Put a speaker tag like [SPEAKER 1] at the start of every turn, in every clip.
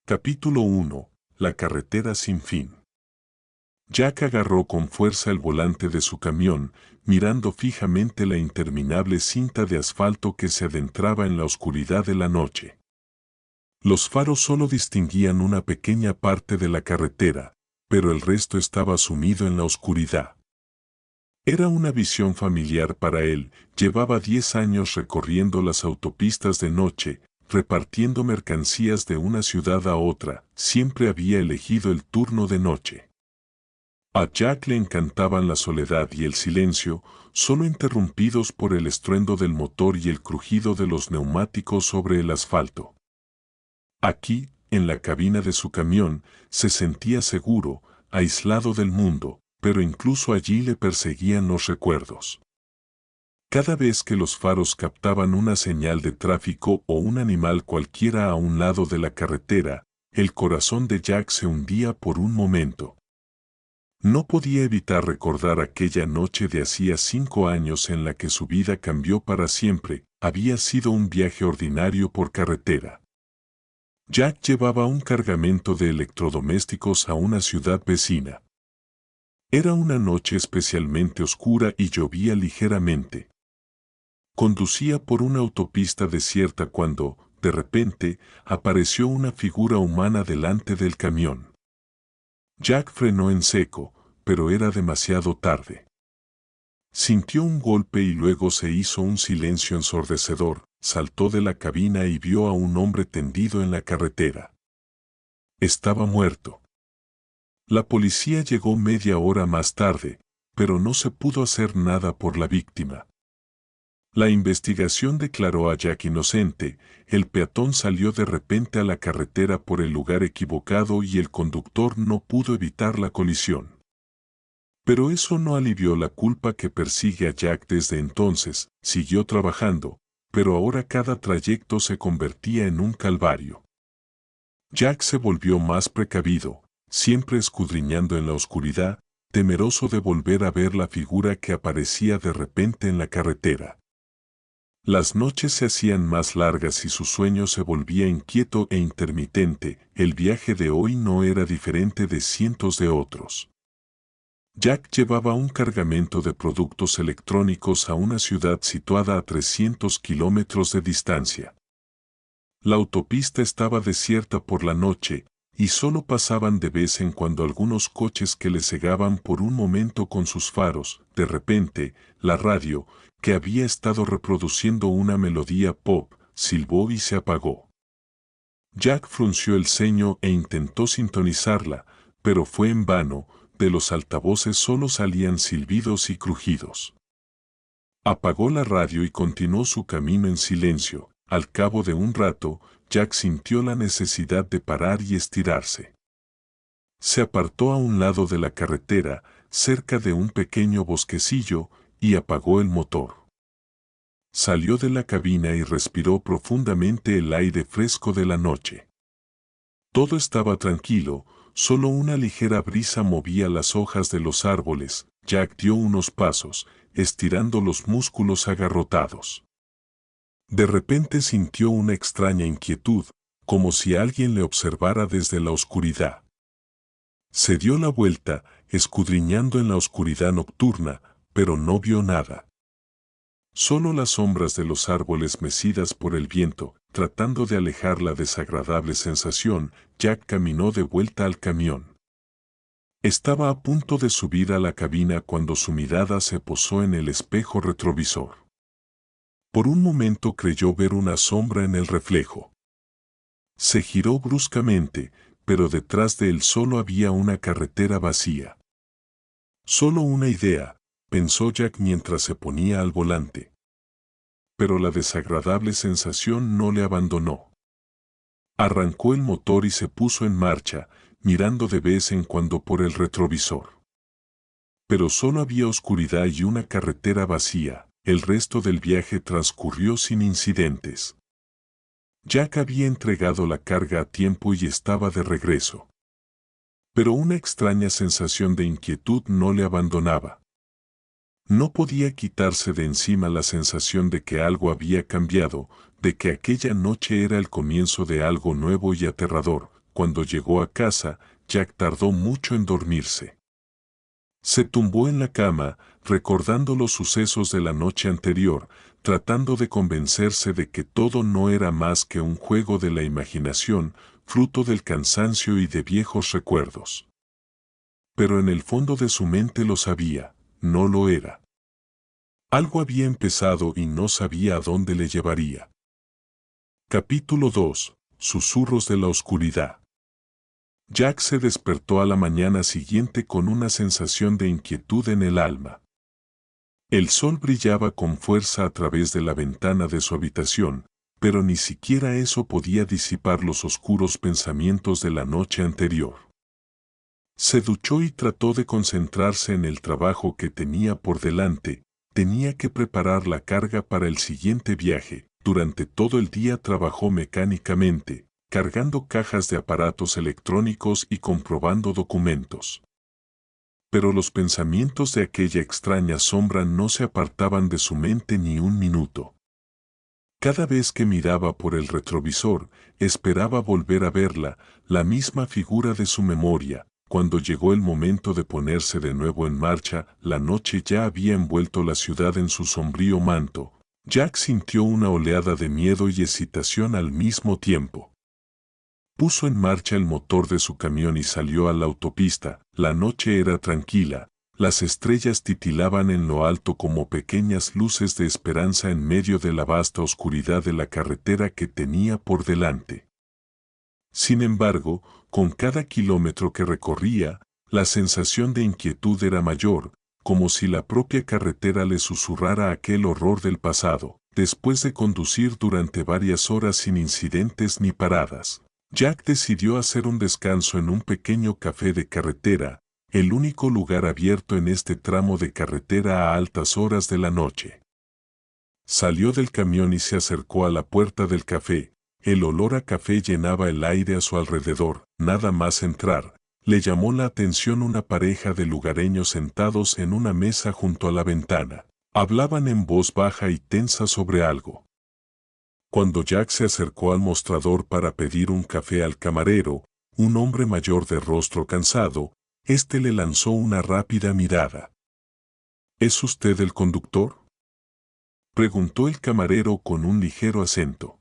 [SPEAKER 1] Capítulo 1. La carretera sin fin. Jack agarró con fuerza el volante de su camión, mirando fijamente la interminable cinta de asfalto que se adentraba en la oscuridad de la noche. Los faros solo distinguían una pequeña parte de la carretera, pero el resto estaba sumido en la oscuridad. Era una visión familiar para él. Llevaba 10 años recorriendo las autopistas de noche, repartiendo mercancías de una ciudad a otra. Siempre había elegido el turno de noche. A Jack le encantaban la soledad y el silencio, solo interrumpidos por el estruendo del motor y el crujido de los neumáticos sobre el asfalto. Aquí, en la cabina de su camión, se sentía seguro, aislado del mundo, pero incluso allí le perseguían los recuerdos. Cada vez que los faros captaban una señal de tráfico o un animal cualquiera a un lado de la carretera, el corazón de Jack se hundía por un momento. No podía evitar recordar aquella noche de hacía 5 años en la que su vida cambió para siempre. Había sido un viaje ordinario por carretera. Jack llevaba un cargamento de electrodomésticos a una ciudad vecina. Era una noche especialmente oscura y llovía ligeramente. Conducía por una autopista desierta cuando, de repente, apareció una figura humana delante del camión. Jack frenó en seco, pero era demasiado tarde. Sintió un golpe y luego se hizo un silencio ensordecedor. Saltó de la cabina y vio a un hombre tendido en la carretera. Estaba muerto. La policía llegó media hora más tarde, pero no se pudo hacer nada por la víctima. La investigación declaró a Jack inocente. El peatón salió de repente a la carretera por el lugar equivocado y el conductor no pudo evitar la colisión. Pero eso no alivió la culpa que persigue a Jack desde entonces. Siguió trabajando, pero ahora cada trayecto se convertía en un calvario. Jack se volvió más precavido, siempre escudriñando en la oscuridad, temeroso de volver a ver la figura que aparecía de repente en la carretera. Las noches se hacían más largas y su sueño se volvía inquieto e intermitente. El viaje de hoy no era diferente de cientos de otros. Jack llevaba un cargamento de productos electrónicos a una ciudad situada a 300 kilómetros de distancia. La autopista estaba desierta por la noche, y solo pasaban de vez en cuando algunos coches que le cegaban por un momento con sus faros. De repente, la radio, que había estado reproduciendo una melodía pop, silbó y se apagó. Jack frunció el ceño e intentó sintonizarla, pero fue en vano. De los altavoces solo salían silbidos y crujidos. Apagó la radio y continuó su camino en silencio. Al cabo de un rato, Jack sintió la necesidad de parar y estirarse. Se apartó a un lado de la carretera, cerca de un pequeño bosquecillo, y apagó el motor. Salió de la cabina y respiró profundamente el aire fresco de la noche. Todo estaba tranquilo. Solo una ligera brisa movía las hojas de los árboles. Jack dio unos pasos, estirando los músculos agarrotados. De repente sintió una extraña inquietud, como si alguien le observara desde la oscuridad. Se dio la vuelta, escudriñando en la oscuridad nocturna, pero no vio nada. Solo las sombras de los árboles mecidas por el viento. Tratando de alejar la desagradable sensación, Jack caminó de vuelta al camión. Estaba a punto de subir a la cabina cuando su mirada se posó en el espejo retrovisor. Por un momento creyó ver una sombra en el reflejo. Se giró bruscamente, pero detrás de él solo había una carretera vacía. Solo una idea, pensó Jack mientras se ponía al volante. Pero la desagradable sensación no le abandonó. Arrancó el motor y se puso en marcha, mirando de vez en cuando por el retrovisor. Pero solo había oscuridad y una carretera vacía. El resto del viaje transcurrió sin incidentes. Jack había entregado la carga a tiempo y estaba de regreso. Pero una extraña sensación de inquietud no le abandonaba. No podía quitarse de encima la sensación de que algo había cambiado, de que aquella noche era el comienzo de algo nuevo y aterrador. Cuando llegó a casa, Jack tardó mucho en dormirse. Se tumbó en la cama, recordando los sucesos de la noche anterior, tratando de convencerse de que todo no era más que un juego de la imaginación, fruto del cansancio y de viejos recuerdos. Pero en el fondo de su mente lo sabía, no lo era. Algo había empezado y no sabía a dónde le llevaría. Capítulo 2. Susurros de la oscuridad. Jack se despertó a la mañana siguiente con una sensación de inquietud en el alma. El sol brillaba con fuerza a través de la ventana de su habitación, pero ni siquiera eso podía disipar los oscuros pensamientos de la noche anterior. Se duchó y trató de concentrarse en el trabajo que tenía por delante. Tenía que preparar la carga para el siguiente viaje. Durante todo el día trabajó mecánicamente, cargando cajas de aparatos electrónicos y comprobando documentos. Pero los pensamientos de aquella extraña sombra no se apartaban de su mente ni un minuto. Cada vez que miraba por el retrovisor, esperaba volver a verla, la misma figura de su memoria. Cuando llegó el momento de ponerse de nuevo en marcha, la noche ya había envuelto la ciudad en su sombrío manto. Jack sintió una oleada de miedo y excitación al mismo tiempo. Puso en marcha el motor de su camión y salió a la autopista. La noche era tranquila, las estrellas titilaban en lo alto como pequeñas luces de esperanza en medio de la vasta oscuridad de la carretera que tenía por delante. Sin embargo, con cada kilómetro que recorría, la sensación de inquietud era mayor, como si la propia carretera le susurrara aquel horror del pasado. Después de conducir durante varias horas sin incidentes ni paradas, Jack decidió hacer un descanso en un pequeño café de carretera, el único lugar abierto en este tramo de carretera a altas horas de la noche. Salió del camión y se acercó a la puerta del café. El olor a café llenaba el aire a su alrededor. Nada más entrar, le llamó la atención una pareja de lugareños sentados en una mesa junto a la ventana. Hablaban en voz baja y tensa sobre algo. Cuando Jack se acercó al mostrador para pedir un café al camarero, un hombre mayor de rostro cansado, éste le lanzó una rápida mirada. ¿Es usted el conductor?, preguntó el camarero con un ligero acento.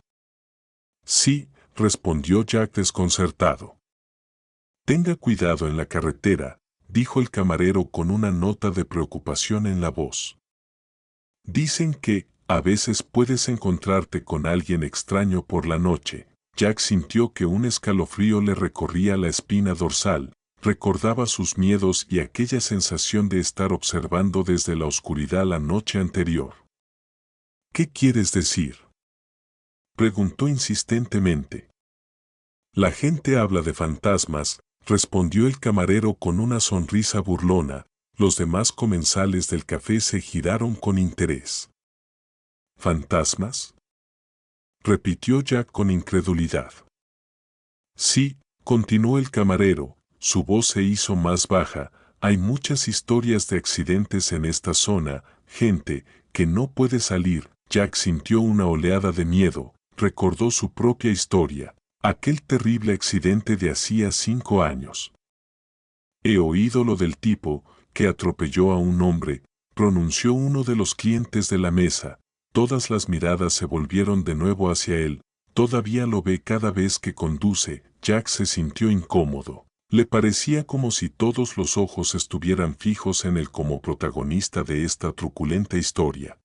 [SPEAKER 1] Sí, respondió Jack desconcertado. Tenga cuidado en la carretera, dijo el camarero con una nota de preocupación en la voz. Dicen que, a veces puedes encontrarte con alguien extraño por la noche. Jack sintió que un escalofrío le recorría la espina dorsal, recordaba sus miedos y aquella sensación de estar observando desde la oscuridad la noche anterior. ¿Qué quieres decir?, preguntó insistentemente. La gente habla de fantasmas, respondió el camarero con una sonrisa burlona. Los demás comensales del café se giraron con interés. ¿Fantasmas?, repitió Jack con incredulidad. Sí, continuó el camarero, su voz se hizo más baja. Hay muchas historias de accidentes en esta zona, gente que no puede salir. Jack sintió una oleada de miedo. Recordó su propia historia, aquel terrible accidente de hacía 5 años. He oído lo del tipo que atropelló a un hombre, pronunció uno de los clientes de la mesa. Todas las miradas se volvieron de nuevo hacia él. Todavía lo ve cada vez que conduce. Jack se sintió incómodo. Le parecía como si todos los ojos estuvieran fijos en él como protagonista de esta truculenta historia.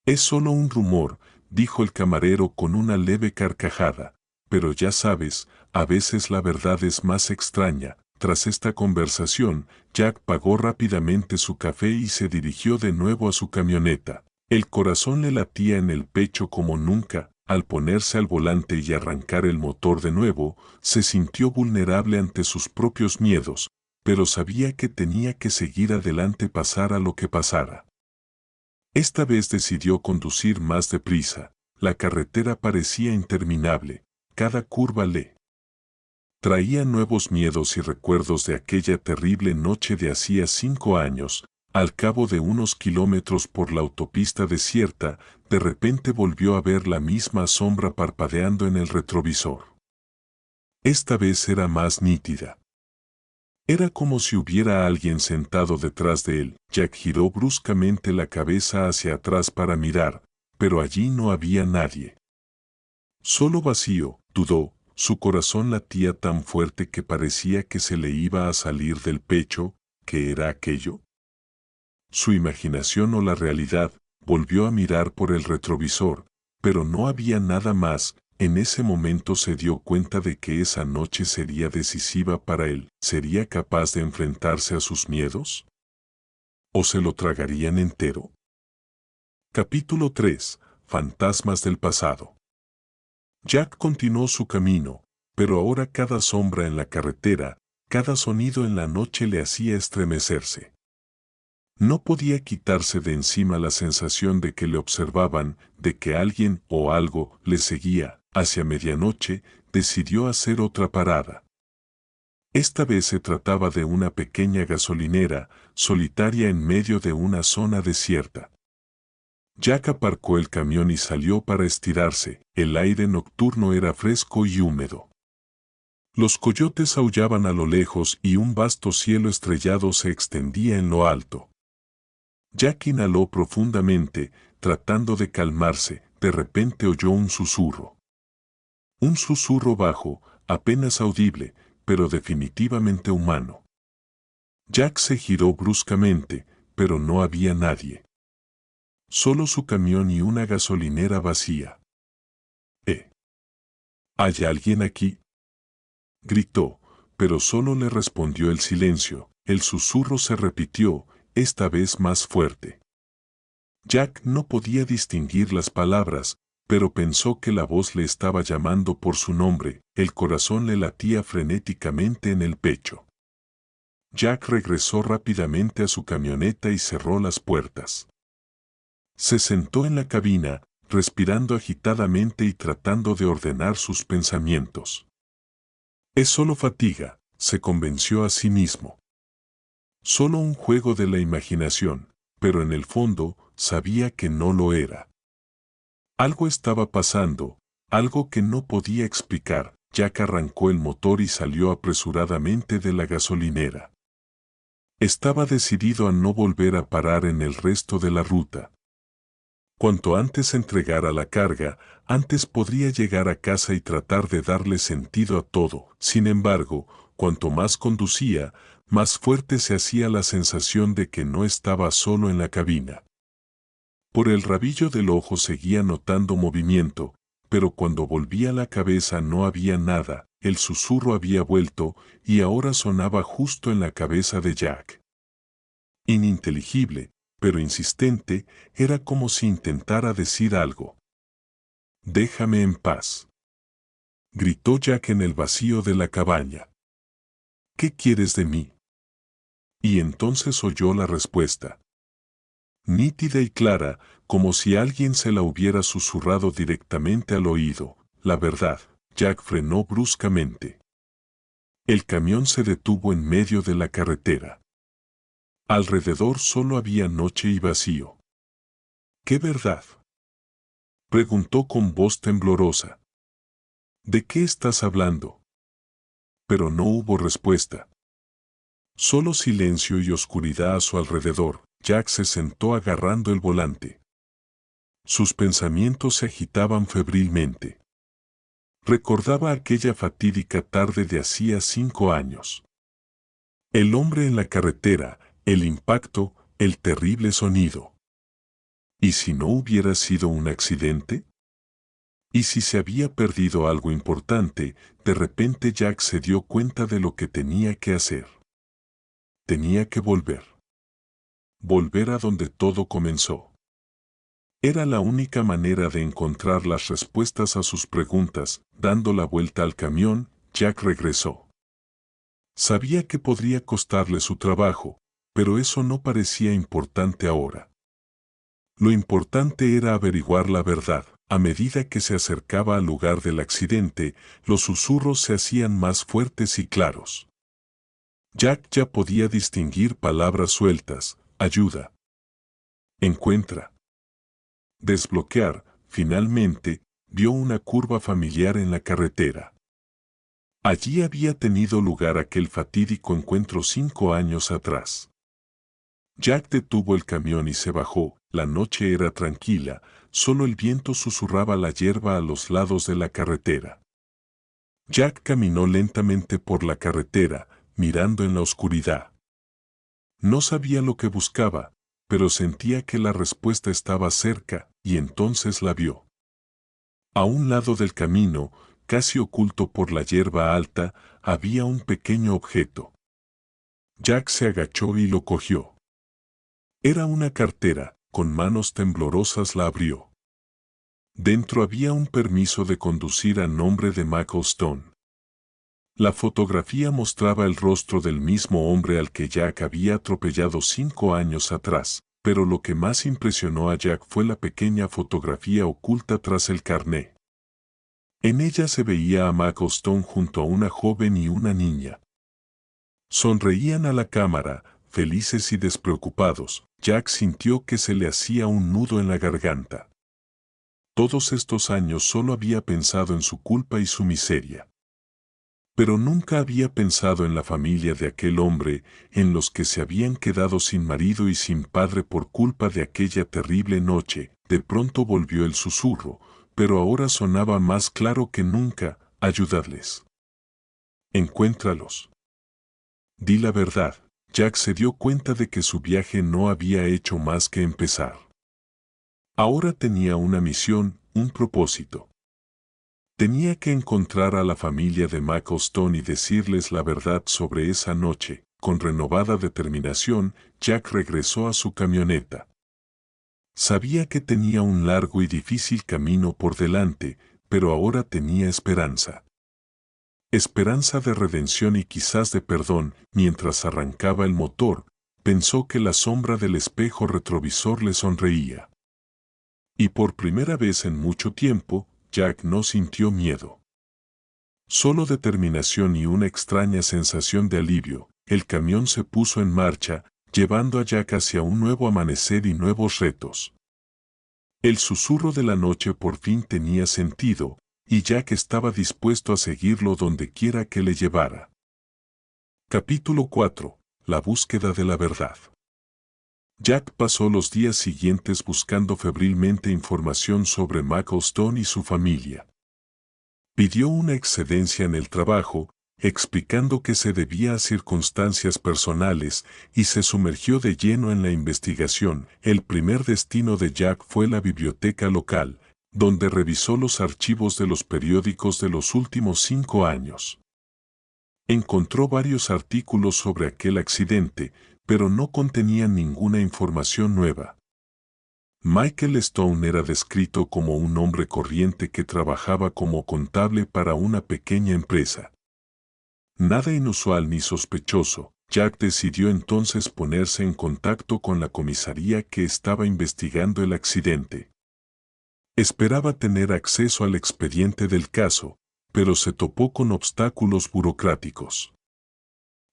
[SPEAKER 1] Es solo un rumor, dijo el camarero con una leve carcajada, pero ya sabes, a veces la verdad es más extraña. Tras esta conversación, Jack pagó rápidamente su café y se dirigió de nuevo a su camioneta. El corazón le latía en el pecho como nunca. Al ponerse al volante y arrancar el motor de nuevo, se sintió vulnerable ante sus propios miedos, pero sabía que tenía que seguir adelante pasara lo que pasara. Esta vez decidió conducir más deprisa. La carretera parecía interminable. Cada curva le traía nuevos miedos y recuerdos de aquella terrible noche de hacía 5 años. Al cabo de unos kilómetros por la autopista desierta, de repente volvió a ver la misma sombra parpadeando en el retrovisor. Esta vez era más nítida. Era como si hubiera alguien sentado detrás de él. Jack giró bruscamente la cabeza hacia atrás para mirar, pero allí no había nadie. Solo vacío, dudó, su corazón latía tan fuerte que parecía que se le iba a salir del pecho. ¿Qué era aquello? Su imaginación o la realidad. Volvió a mirar por el retrovisor, pero no había nada más. En ese momento se dio cuenta de que esa noche sería decisiva para él. ¿Sería capaz de enfrentarse a sus miedos? ¿O se lo tragarían entero? Capítulo 3. Fantasmas del pasado. Jack continuó su camino, pero ahora cada sombra en la carretera, cada sonido en la noche le hacía estremecerse. No podía quitarse de encima la sensación de que le observaban, de que alguien o algo le seguía. Hacia medianoche, decidió hacer otra parada. Esta vez se trataba de una pequeña gasolinera, solitaria en medio de una zona desierta. Jack aparcó el camión y salió para estirarse. El aire nocturno era fresco y húmedo. Los coyotes aullaban a lo lejos y un vasto cielo estrellado se extendía en lo alto. Jack inhaló profundamente, tratando de calmarse. De repente oyó un susurro. Un susurro bajo, apenas audible, pero definitivamente humano. Jack se giró bruscamente, pero no había nadie. Solo su camión y una gasolinera vacía. ¿Hay alguien aquí?, gritó, pero solo le respondió el silencio. El susurro se repitió, esta vez más fuerte. Jack no podía distinguir las palabras, pero pensó que la voz le estaba llamando por su nombre. El corazón le latía frenéticamente en el pecho. Jack regresó rápidamente a su camioneta y cerró las puertas. Se sentó en la cabina, respirando agitadamente y tratando de ordenar sus pensamientos. Es solo fatiga, se convenció a sí mismo. Solo un juego de la imaginación, pero en el fondo sabía que no lo era. Algo estaba pasando, algo que no podía explicar. Jack arrancó el motor y salió apresuradamente de la gasolinera. Estaba decidido a no volver a parar en el resto de la ruta. Cuanto antes entregara la carga, antes podría llegar a casa y tratar de darle sentido a todo. Sin embargo, cuanto más conducía, más fuerte se hacía la sensación de que no estaba solo en la cabina. Por el rabillo del ojo seguía notando movimiento, pero cuando volvía la cabeza no había nada. El susurro había vuelto y ahora sonaba justo en la cabeza de Jack. Ininteligible, pero insistente, era como si intentara decir algo. «Déjame en paz», gritó Jack en el vacío de la cabaña. «¿Qué quieres de mí?». Y entonces oyó la respuesta. Nítida y clara, como si alguien se la hubiera susurrado directamente al oído. La verdad. Jack frenó bruscamente. El camión se detuvo en medio de la carretera. Alrededor solo había noche y vacío. ¿Qué verdad?, preguntó con voz temblorosa. ¿De qué estás hablando? Pero no hubo respuesta. Solo silencio y oscuridad a su alrededor. Jack se sentó agarrando el volante. Sus pensamientos se agitaban febrilmente. Recordaba aquella fatídica tarde de hacía 5 años. El hombre en la carretera, el impacto, el terrible sonido. ¿Y si no hubiera sido un accidente? ¿Y si se había perdido algo importante? De repente Jack se dio cuenta de lo que tenía que hacer. Tenía que volver. Volver a donde todo comenzó. Era la única manera de encontrar las respuestas a sus preguntas. Dando la vuelta al camión, Jack regresó. Sabía que podría costarle su trabajo, pero eso no parecía importante ahora. Lo importante era averiguar la verdad. A medida que se acercaba al lugar del accidente, los susurros se hacían más fuertes y claros. Jack ya podía distinguir palabras sueltas: ayuda, encuentra, desbloquear. Finalmente, vio una curva familiar en la carretera. Allí había tenido lugar aquel fatídico encuentro 5 años atrás. Jack detuvo el camión y se bajó. La noche era tranquila, solo el viento susurraba la hierba a los lados de la carretera. Jack caminó lentamente por la carretera, mirando en la oscuridad. No sabía lo que buscaba, pero sentía que la respuesta estaba cerca, y entonces la vio. A un lado del camino, casi oculto por la hierba alta, había un pequeño objeto. Jack se agachó y lo cogió. Era una cartera, con manos temblorosas la abrió. Dentro había un permiso de conducir a nombre de Michael Stone. La fotografía mostraba el rostro del mismo hombre al que Jack había atropellado 5 años atrás, pero lo que más impresionó a Jack fue la pequeña fotografía oculta tras el carné. En ella se veía a Michael Stone junto a una joven y una niña. Sonreían a la cámara, felices y despreocupados. Jack sintió que se le hacía un nudo en la garganta. Todos estos años solo había pensado en su culpa y su miseria. Pero nunca había pensado en la familia de aquel hombre, en los que se habían quedado sin marido y sin padre por culpa de aquella terrible noche. De pronto volvió el susurro, pero ahora sonaba más claro que nunca: ayudadles. Encuéntralos. Di la verdad. Jack se dio cuenta de que su viaje no había hecho más que empezar. Ahora tenía una misión, un propósito. Tenía que encontrar a la familia de Michael Stone y decirles la verdad sobre esa noche. Con renovada determinación, Jack regresó a su camioneta. Sabía que tenía un largo y difícil camino por delante, pero ahora tenía esperanza. Esperanza de redención y quizás de perdón. Mientras arrancaba el motor, pensó que la sombra del espejo retrovisor le sonreía. Y por primera vez en mucho tiempo, Jack no sintió miedo. Solo determinación y una extraña sensación de alivio. El camión se puso en marcha, llevando a Jack hacia un nuevo amanecer y nuevos retos. El susurro de la noche por fin tenía sentido, y Jack estaba dispuesto a seguirlo donde quiera que le llevara. Capítulo 4. La búsqueda de la verdad. Jack pasó los días siguientes buscando febrilmente información sobre Michael Stone y su familia. Pidió una excedencia en el trabajo, explicando que se debía a circunstancias personales, y se sumergió de lleno en la investigación. El primer destino de Jack fue la biblioteca local, donde revisó los archivos de los periódicos de los últimos 5 años. Encontró varios artículos sobre aquel accidente, pero no contenían ninguna información nueva. Michael Stone era descrito como un hombre corriente que trabajaba como contable para una pequeña empresa. Nada inusual ni sospechoso. Jack decidió entonces ponerse en contacto con la comisaría que estaba investigando el accidente. Esperaba tener acceso al expediente del caso, pero se topó con obstáculos burocráticos.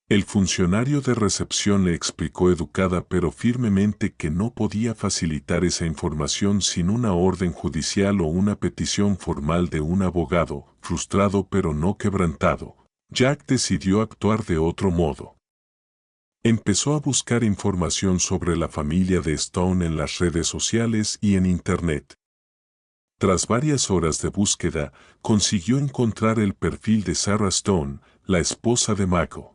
[SPEAKER 1] El funcionario de recepción le explicó educada pero firmemente que no podía facilitar esa información sin una orden judicial o una petición formal de un abogado. Frustrado pero no quebrantado, Jack decidió actuar de otro modo. Empezó a buscar información sobre la familia de Stone en las redes sociales y en Internet. Tras varias horas de búsqueda, consiguió encontrar el perfil de Sarah Stone, la esposa de Michael.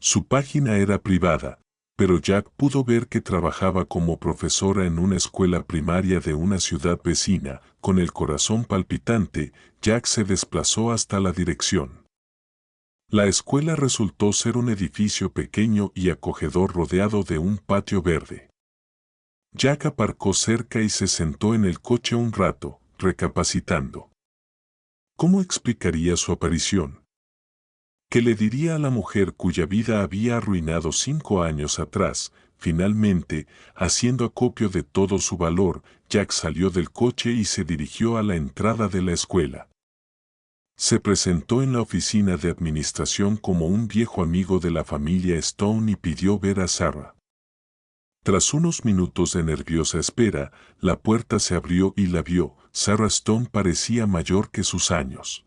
[SPEAKER 1] Su página era privada, pero Jack pudo ver que trabajaba como profesora en una escuela primaria de una ciudad vecina. Con el corazón palpitante, Jack se desplazó hasta la dirección. La escuela resultó ser un edificio pequeño y acogedor rodeado de un patio verde. Jack aparcó cerca y se sentó en el coche un rato, recapacitando. ¿Cómo explicaría su aparición? ¿Qué le diría a la mujer cuya vida había arruinado 5 años atrás? Finalmente, haciendo acopio de todo su valor, Jack salió del coche y se dirigió a la entrada de la escuela. Se presentó en la oficina de administración como un viejo amigo de la familia Stone y pidió ver a Sarah. Tras unos minutos de nerviosa espera, la puerta se abrió y la vio. Sarah Stone parecía mayor que sus años.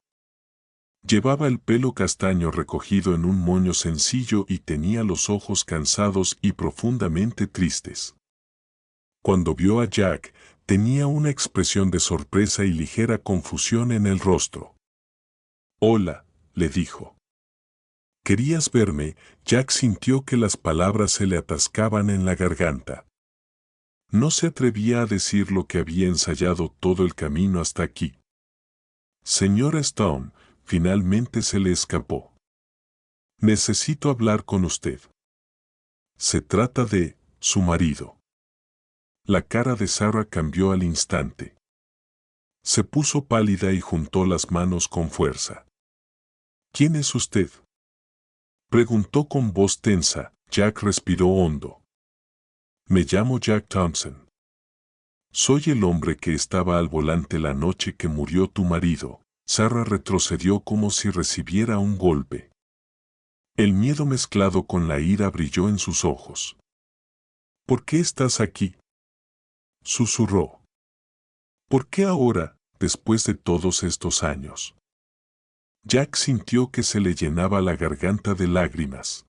[SPEAKER 1] Llevaba el pelo castaño recogido en un moño sencillo y tenía los ojos cansados y profundamente tristes. Cuando vio a Jack, tenía una expresión de sorpresa y ligera confusión en el rostro. «Hola», le dijo. «¿Querías verme?» Jack sintió que las palabras se le atascaban en la garganta. No se atrevía a decir lo que había ensayado todo el camino hasta aquí. «Señora Stone», finalmente se le escapó. «Necesito hablar con usted. Se trata de su marido». La cara de Sarah cambió al instante. Se puso pálida y juntó las manos con fuerza. «¿Quién es usted?», preguntó con voz tensa. Jack respiró hondo. «Me llamo Jack Thompson. Soy el hombre que estaba al volante la noche que murió tu marido». Sarah retrocedió como si recibiera un golpe. El miedo mezclado con la ira brilló en sus ojos. «¿Por qué estás aquí?», susurró. «¿Por qué ahora, después de todos estos años?». Jack sintió que se le llenaba la garganta de lágrimas.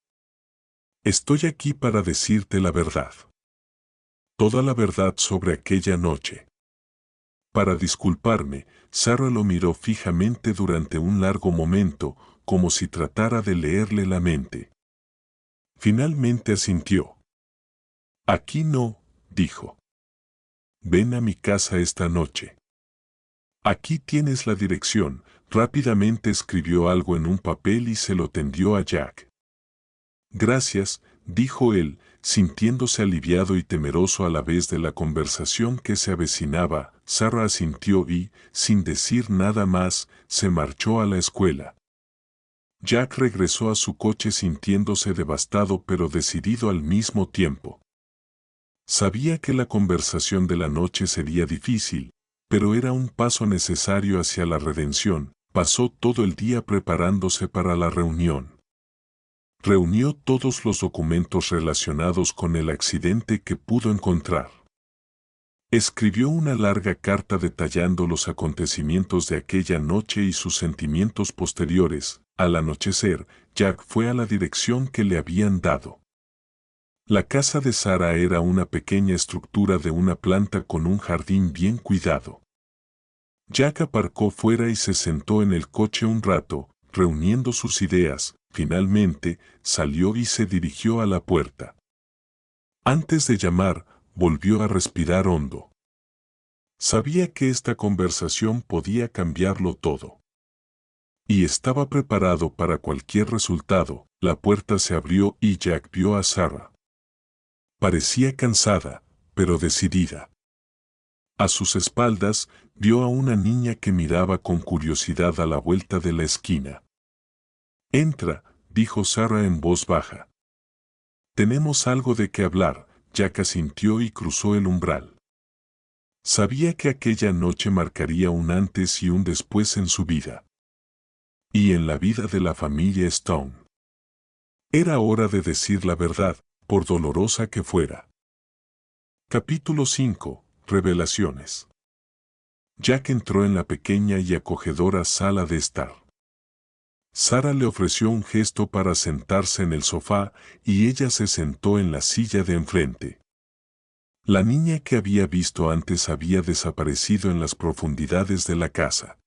[SPEAKER 1] «Estoy aquí para decirte la verdad. Toda la verdad sobre aquella noche». Para disculparme, Sarah lo miró fijamente durante un largo momento, como si tratara de leerle la mente. Finalmente asintió. «Aquí no», dijo. «Ven a mi casa esta noche. Aquí tienes la dirección». Rápidamente escribió algo en un papel y se lo tendió a Jack. «Gracias», dijo él, sintiéndose aliviado y temeroso a la vez de la conversación que se avecinaba. Sarah asintió y, sin decir nada más, se marchó a la escuela. Jack regresó a su coche sintiéndose devastado pero decidido al mismo tiempo. Sabía que la conversación de la noche sería difícil, pero era un paso necesario hacia la redención. Pasó todo el día preparándose para la reunión. Reunió todos los documentos relacionados con el accidente que pudo encontrar. Escribió una larga carta detallando los acontecimientos de aquella noche y sus sentimientos posteriores. Al anochecer, Jack fue a la dirección que le habían dado. La casa de Sarah era una pequeña estructura de una planta con un jardín bien cuidado. Jack aparcó fuera y se sentó en el coche un rato, reuniendo sus ideas. Finalmente, salió y se dirigió a la puerta. Antes de llamar, volvió a respirar hondo. Sabía que esta conversación podía cambiarlo todo. Y estaba preparado para cualquier resultado. La puerta se abrió y Jack vio a Sarah. Parecía cansada, pero decidida. A sus espaldas, vio a una niña que miraba con curiosidad a la vuelta de la esquina. «Entra», dijo Sarah en voz baja. «Tenemos algo de qué hablar». Jack asintió y cruzó el umbral. Sabía que aquella noche marcaría un antes y un después en su vida. Y en la vida de la familia Stone. Era hora de decir la verdad, por dolorosa que fuera. Capítulo 5. Revelaciones. Jack entró en la pequeña y acogedora sala de estar. Sarah le ofreció un gesto para sentarse en el sofá y ella se sentó en la silla de enfrente. La niña que había visto antes había desaparecido en las profundidades de la casa.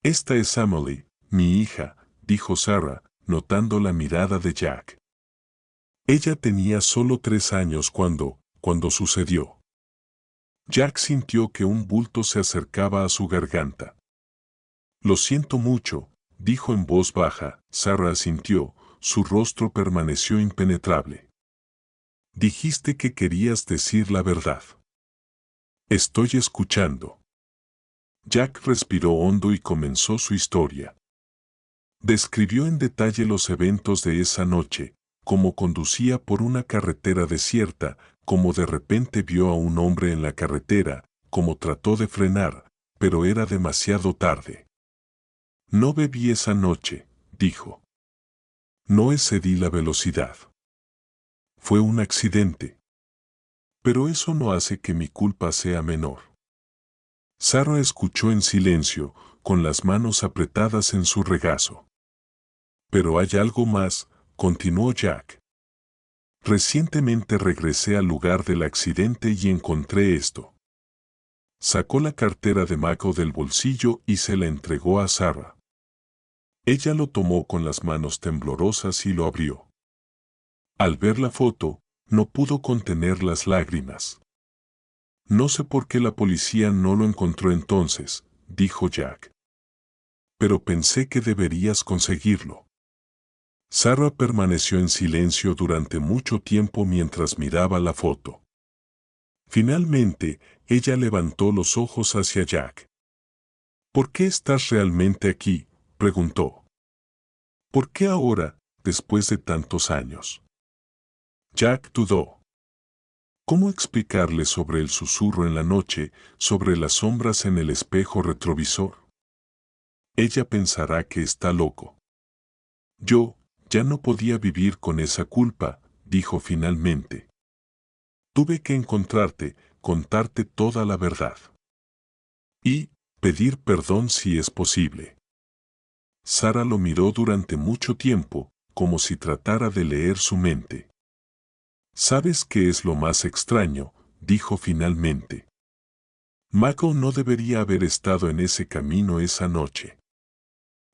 [SPEAKER 1] «Esta es Emily, mi hija», dijo Sarah, notando la mirada de Jack. Ella tenía solo 3 años cuando sucedió. Jack sintió que un bulto se acercaba a su garganta. «Lo siento mucho», dijo en voz baja. Sarah asintió, su rostro permaneció impenetrable. «Dijiste que querías decir la verdad». «Estoy escuchando». Jack respiró hondo y comenzó su historia. Describió en detalle los eventos de esa noche, cómo conducía por una carretera desierta, cómo de repente vio a un hombre en la carretera, cómo trató de frenar, pero era demasiado tarde. «No bebí esa noche», dijo. «No excedí la velocidad. Fue un accidente. Pero eso no hace que mi culpa sea menor». Sarah escuchó en silencio, con las manos apretadas en su regazo. Pero hay algo más, continuó Jack. Recientemente regresé al lugar del accidente y encontré esto. Sacó la cartera de Mako del bolsillo y se la entregó a Sarah. Ella lo tomó con las manos temblorosas y lo abrió. Al ver la foto, no pudo contener las lágrimas. No sé por qué la policía no lo encontró entonces, dijo Jack. Pero pensé que deberías conseguirlo. Sarah permaneció en silencio durante mucho tiempo mientras miraba la foto. Finalmente, ella levantó los ojos hacia Jack. ¿Por qué estás realmente aquí?, preguntó. ¿Por qué ahora, después de tantos años? Jack dudó. ¿Cómo explicarle sobre el susurro en la noche, sobre las sombras en el espejo retrovisor? Ella pensará que está loco. Yo, ya no podía vivir con esa culpa, dijo finalmente. Tuve que encontrarte, contarte toda la verdad. Y, pedir perdón si es posible. Sarah lo miró durante mucho tiempo, como si tratara de leer su mente. ¿Sabes qué es lo más extraño?, dijo finalmente. Mako no debería haber estado en ese camino esa noche.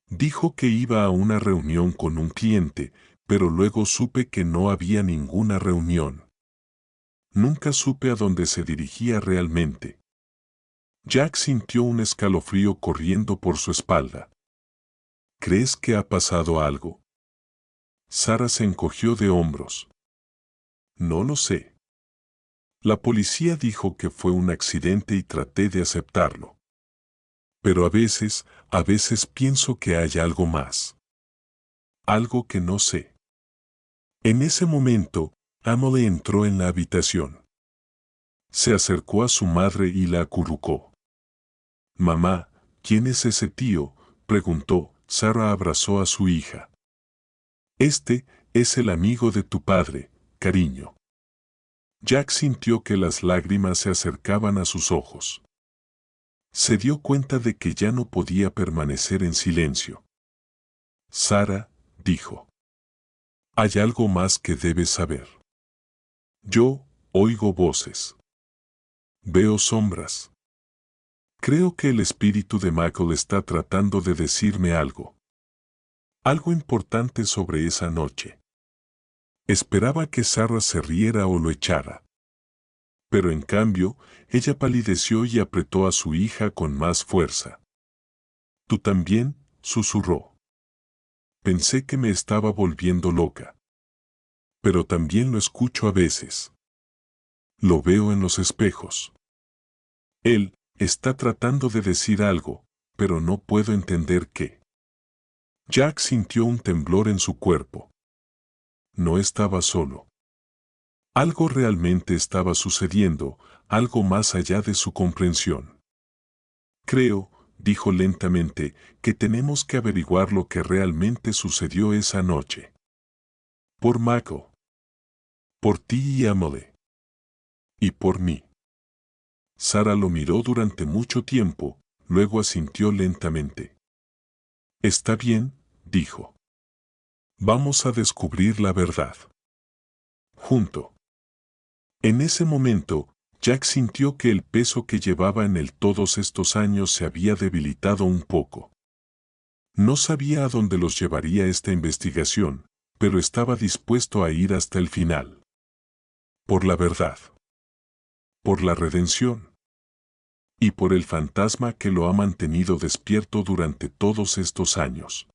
[SPEAKER 1] Dijo que iba a una reunión con un cliente, pero luego supe que no había ninguna reunión. Nunca supe a dónde se dirigía realmente. Jack sintió un escalofrío corriendo por su espalda. ¿Crees que ha pasado algo? Sarah se encogió de hombros. No lo sé. La policía dijo que fue un accidente y traté de aceptarlo. Pero a veces pienso que hay algo más. Algo que no sé. En ese momento, Emily entró en la habitación. Se acercó a su madre y la acurrucó. Mamá, ¿quién es ese tío?, preguntó. Sarah abrazó a su hija. Este es el amigo de tu padre, cariño. Jack sintió que las lágrimas se acercaban a sus ojos. Se dio cuenta de que ya no podía permanecer en silencio. Sarah, dijo. Hay algo más que debes saber. Yo oigo voces. Veo sombras. Creo que el espíritu de Michael está tratando de decirme algo. Algo importante sobre esa noche. Esperaba que Sarah se riera o lo echara. Pero en cambio, ella palideció y apretó a su hija con más fuerza. ¿Tú también?, susurró. Pensé que me estaba volviendo loca. Pero también lo escucho a veces. Lo veo en los espejos. Él está tratando de decir algo, pero no puedo entender qué. Jack sintió un temblor en su cuerpo. No estaba solo. Algo realmente estaba sucediendo, algo más allá de su comprensión. Creo, dijo lentamente, que tenemos que averiguar lo que realmente sucedió esa noche. Por Mako. Por ti y Emily. Y por mí. Sarah lo miró durante mucho tiempo, luego asintió lentamente. Está bien, dijo. Vamos a descubrir la verdad. Junto. En ese momento, Jack sintió que el peso que llevaba en él todos estos años se había debilitado un poco. No sabía a dónde los llevaría esta investigación, pero estaba dispuesto a ir hasta el final. Por la verdad. Por la redención. Y por el fantasma que lo ha mantenido despierto durante todos estos años.